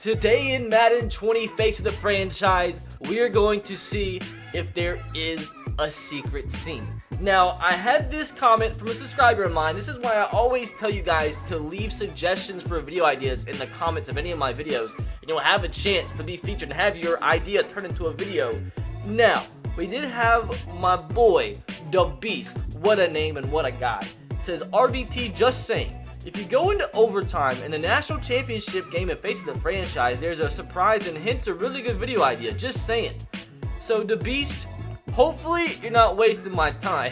Today in Madden 20 Face of the Franchise, we are going to see if there is a secret scene. Now, I had this comment from a subscriber of mine. This is why I always tell you guys to leave suggestions for video ideas in the comments of any of my videos, and you'll have a chance to be featured and have your idea turned into a video. Now, we did have my boy, the Beast. What a name and what a guy. Says, RVT, just saying. If you go into overtime in the national championship game in Face of the Franchise, there's a surprise and hints a really good video idea, just saying. So the Beast, hopefully you're not wasting my time,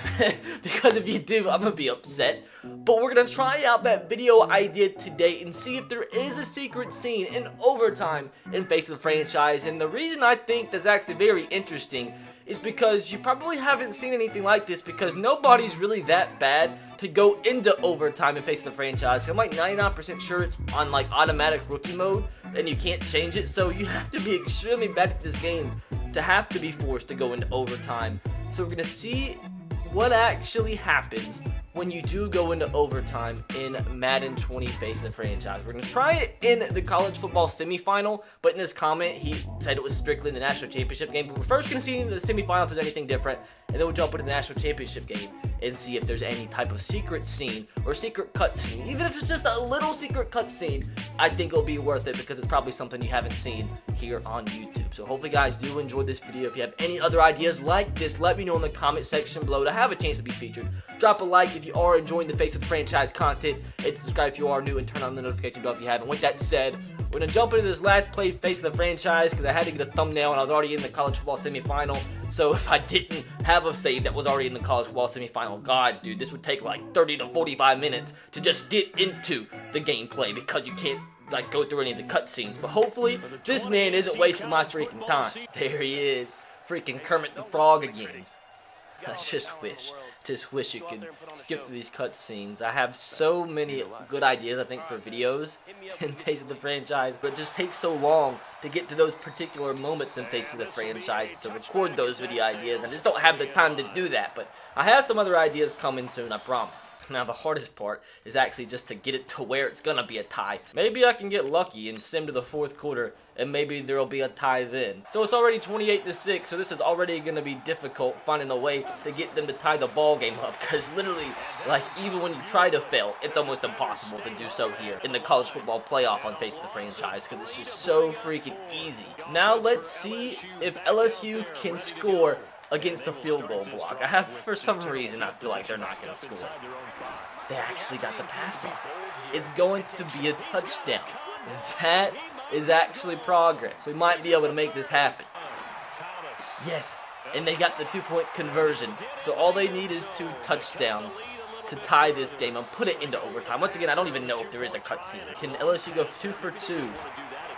because if you do, I'm gonna be upset. But we're gonna try out that video idea today and see if there is a secret scene in overtime in Face of the Franchise. And the reason I think that's actually very interesting is because you probably haven't seen anything like this, because nobody's really that bad to go into overtime in Face of the Franchise. I'm like 99% sure it's on like automatic rookie mode and you can't change it, so you have to be extremely bad at this game to have to be forced to go into overtime. So we're gonna see what actually happens when you do go into overtime in Madden 20 Face of the Franchise. We're going to try it in the college football semifinal, but in this comment, he said it was strictly in the national championship game. But we're first going to see in the semifinal if there's anything different, and then we'll jump into the national championship game and see if there's any type of secret scene or secret cutscene. Even if it's just a little secret cutscene, I think it'll be worth it because it's probably something you haven't seen here on YouTube. So hopefully guys do enjoy this video. If you have any other ideas like this, let me know in the comment section below to have a chance to be featured. Drop a like if you are enjoying the Face of the Franchise content, and subscribe if you are new, and turn on the notification bell if you haven't. With that said, we're going to jump into this last play Face of the Franchise because I had to get a thumbnail and I was already in the college football semifinal. So if I didn't have a save that was already in the college football semifinal, god dude, this would take like 30 to 45 minutes to just get into the gameplay because you can't like go through any of the cutscenes. But hopefully this man isn't wasting my freaking time. There he is, freaking Kermit the Frog again. I just wish you could skip through these cutscenes. I have so many good ideas, I think, for videos in Face of the Franchise, but it just takes so long to get to those particular moments in Face of the Franchise to record those video ideas. I just don't have the time to do that, but I have some other ideas coming soon, I promise. Now, the hardest part is actually just to get it to where it's gonna be a tie. Maybe I can get lucky and sim to the fourth quarter, and maybe there'll be a tie then. So it's already 28-6, so this is already gonna be difficult finding a way to get them to tie the ball game up, because literally, like, even when you try to fail, it's almost impossible to do so here in the college football playoff on Face of the Franchise, because it's just so freaking easy. Now let's see if LSU can score against the field goal block. I have, for some reason, I feel like they're not going to score. They actually got the pass off. It's going to be a touchdown. That is actually progress. We might be able to make this happen. Yes, and they got the 2-point conversion. So all they need is 2 touchdowns to tie this game and put it into overtime. Once again, I don't even know if there is a cutscene. Can LSU go 2 for 2?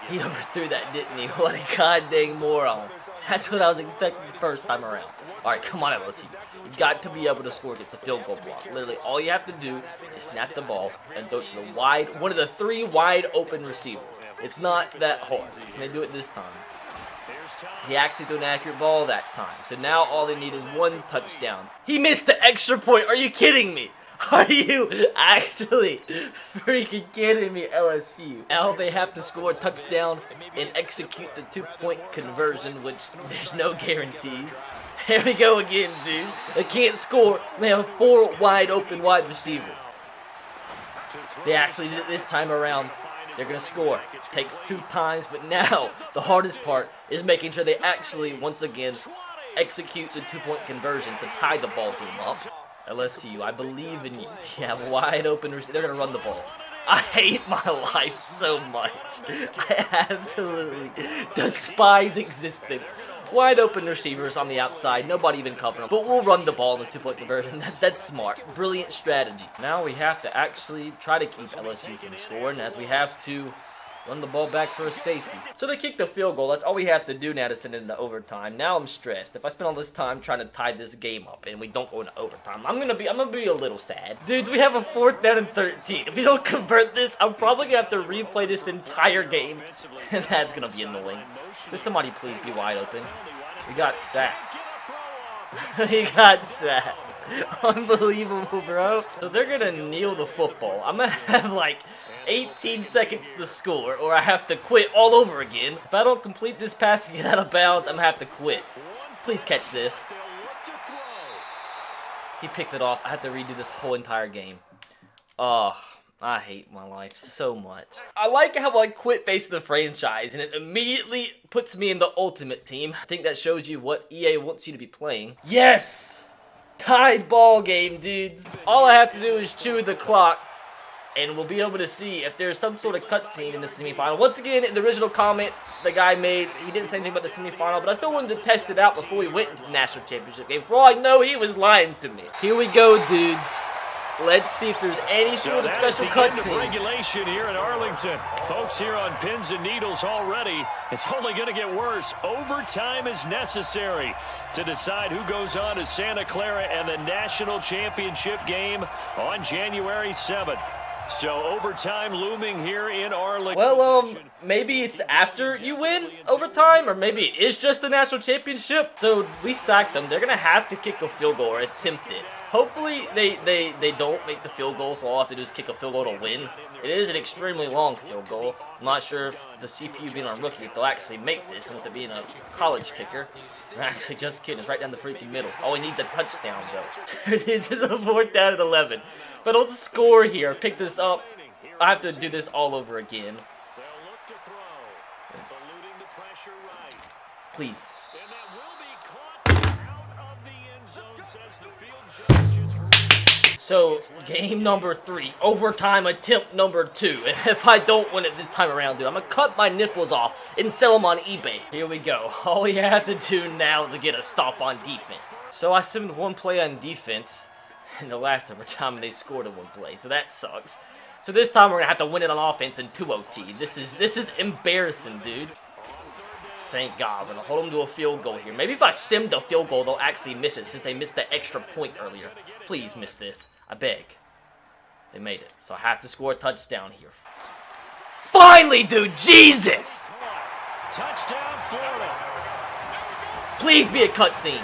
He overthrew that, didn't he? What a goddamn moron. That's what I was expecting the first time around. Alright, come on, LSU. You've got to be able to score against a field goal block. Literally, all you have to do is snap the ball and throw it to the one of the 3 wide open receivers. It's not that hard. Can they do it this time? He actually threw an accurate ball that time. So now all they need is 1 touchdown. He missed the extra point. Are you kidding me? Are you actually freaking kidding me, LSU? Now they have to score a touchdown and execute the 2-point conversion, which there's no guarantees. Here we go again, dude. They can't score. They have 4 wide open wide receivers. They actually did it this time around. They're going to score. It takes 2 times, but now the hardest part is making sure they actually, once again, execute the 2-point conversion to tie the ball game up. LSU, I believe in you. You have wide open receivers. They're going to run the ball. I hate my life so much. I absolutely despise existence. Wide open receivers on the outside. Nobody even covering them. But we'll run the ball in the 2-point conversion. That's smart. Brilliant strategy. Now we have to actually try to keep LSU from scoring, as we have to run the ball back for a safety. So they kick the field goal. That's all we have to do now to send it into overtime. Now I'm stressed. If I spend all this time trying to tie this game up and we don't go into overtime, I'm gonna be a little sad. Dudes, we have a 4th down and 13. If we don't convert this, I'm probably gonna have to replay this entire game, and that's gonna be annoying. Just somebody please be wide open. We got sacked. He got sacked. Unbelievable, bro. So they're gonna kneel the football. I'm gonna have like 18 seconds to score, or I have to quit all over again. If I don't complete this pass and get out of bounds, I'm gonna have to quit. Please catch this. He picked it off. I have to redo this whole entire game. Oh, I hate my life so much. I like how I quit Face of the Franchise, and it immediately puts me in the Ultimate Team. I think that shows you what EA wants you to be playing. Yes! Tied ball game, dudes. All I have to do is chew the clock, and we'll be able to see if there's some sort of cutscene in the semifinal. Once again, in the original comment the guy made, he didn't say anything about the semifinal, but I still wanted to test it out before we went into the national championship game. For all I know, he was lying to me. Here we go, dudes. Let's see if there's any sort of special cutscene. Regulation here in Arlington. Folks here on pins and needles already. It's only going to get worse. Overtime is necessary to decide who goes on to Santa Clara and the national championship game on January 7th. So overtime looming here in Arlington. Well, maybe it's after you win overtime, or maybe it is just the national championship. So we sacked them. They're gonna have to kick a field goal or attempt it. Hopefully they don't make the field goal, so all I have to do is kick a field goal to win. It is an extremely long field goal. I'm not sure if the CPU being a rookie, if they'll actually make this, and with it being a college kicker. Actually, just kidding. It's right down the freaking middle. Oh, he needs a touchdown, though. This is a 4th down and 11. If I don't score here, pick this up, I have to do this all over again. Please. So, game number 3, overtime attempt number 2. And if I don't win it this time around, dude, I'm gonna cut my nipples off and sell them on eBay. Here we go. All we have to do now is to get a stop on defense. So I simmed one play on defense in the last overtime, and they scored in one play. So that sucks. So this time we're gonna have to win it on offense in 2 OT. This is embarrassing, dude. Thank God. We're gonna hold them to a field goal here. Maybe if I simmed a field goal, they'll actually miss it since they missed the extra point earlier. Please miss this. I beg. They made it. So I have to score a touchdown here. Finally, dude! Jesus! Touchdown, Florida. Please be a cutscene.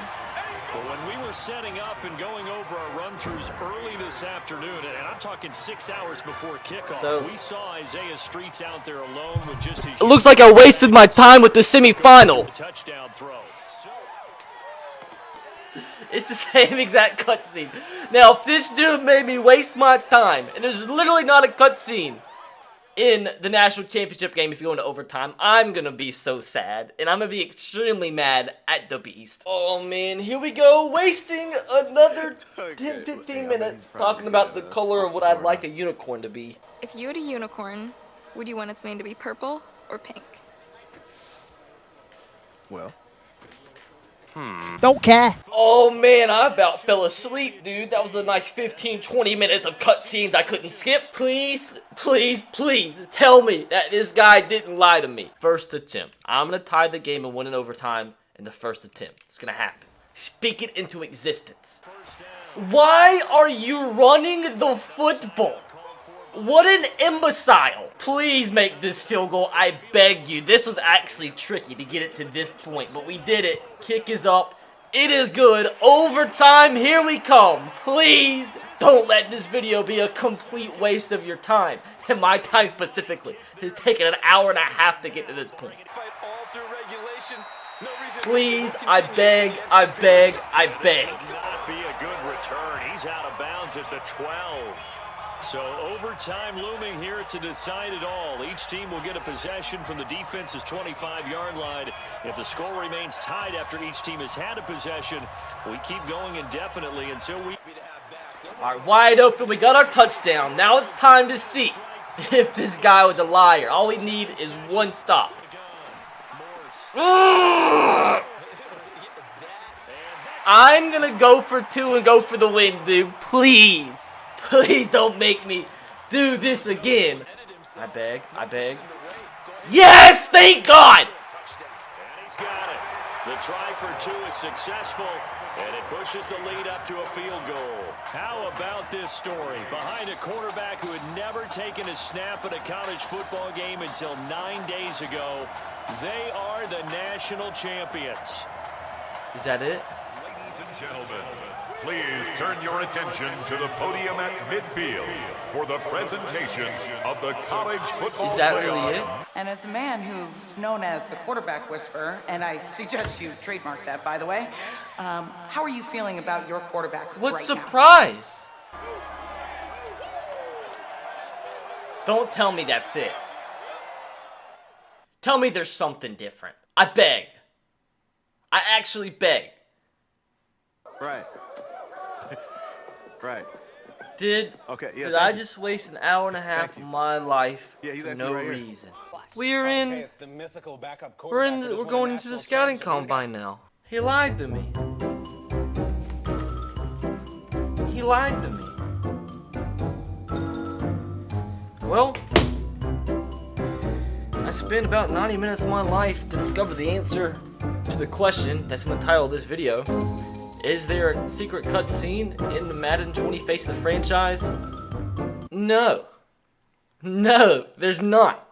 Well, when we were setting up and going over our run-throughs early this afternoon, and I'm talking 6 hours before kickoff, we saw Isaiah Streets out there alone with just his... It looks like I wasted my time with the semifinal. Touchdown throw. It's the same exact cutscene. Now, if this dude made me waste my time, and there's literally not a cutscene in the national championship game if you go into overtime, I'm gonna be so sad, and I'm gonna be extremely mad at the beast. Oh man, here we go, wasting another 10-15 minutes talking about the color of what I'd like a unicorn to be. If you had a unicorn, would you want its mane to be purple or pink? Well, Don't care. Oh man, I about fell asleep, dude. That was a nice 15-20 minutes of cutscenes I couldn't skip. Please, please, please tell me that this guy didn't lie to me. First attempt. I'm gonna tie the game and win in overtime in the first attempt. It's gonna happen. Speak it into existence. Why are you running the football? What an imbecile. Please make this field goal, I beg you. This was actually tricky to get it to this point, but we did it. Kick is up. It is good. Overtime, here we come. Please don't let this video be a complete waste of your time. And my time specifically. It's taken an hour and a half to get to this point. Please, I beg, I beg, I beg. Not be a good return. He's out of bounds at the 12. So overtime looming here to decide it all. Each team will get a possession from the defense's 25-yard line. If the score remains tied after each team has had a possession, we keep going indefinitely until we... All right, wide open. We got our touchdown. Now it's time to see if this guy was a liar. All we need is one stop. I'm going to go for 2 and go for the win, dude. Please. Please don't make me do this again. I beg. I beg. Yes! Thank God! And he's got it. The try for 2 is successful, and it pushes the lead up to a field goal. How about this story? Behind a quarterback who had never taken a snap at a college football game until 9 days ago, they are the national champions. Is that it? Ladies and gentlemen, Please turn your attention to the podium at midfield for the presentation of the college football Is that playoff. really it? And as a man who's known as the quarterback whisperer, and I suggest you trademark that, by the way, how are you feeling about your quarterback What right surprise! Don't tell me that's it. Tell me there's something different. I beg. I actually beg. Right. Right. Did I just waste an hour and a half of my life for no reason? We're going into the scouting combine now. He lied to me. He lied to me. Well, I spent about 90 minutes of my life to discover the answer to the question that's in the title of this video. Is there a secret cut scene in the Madden 20 Face of the franchise? No. No, there's not.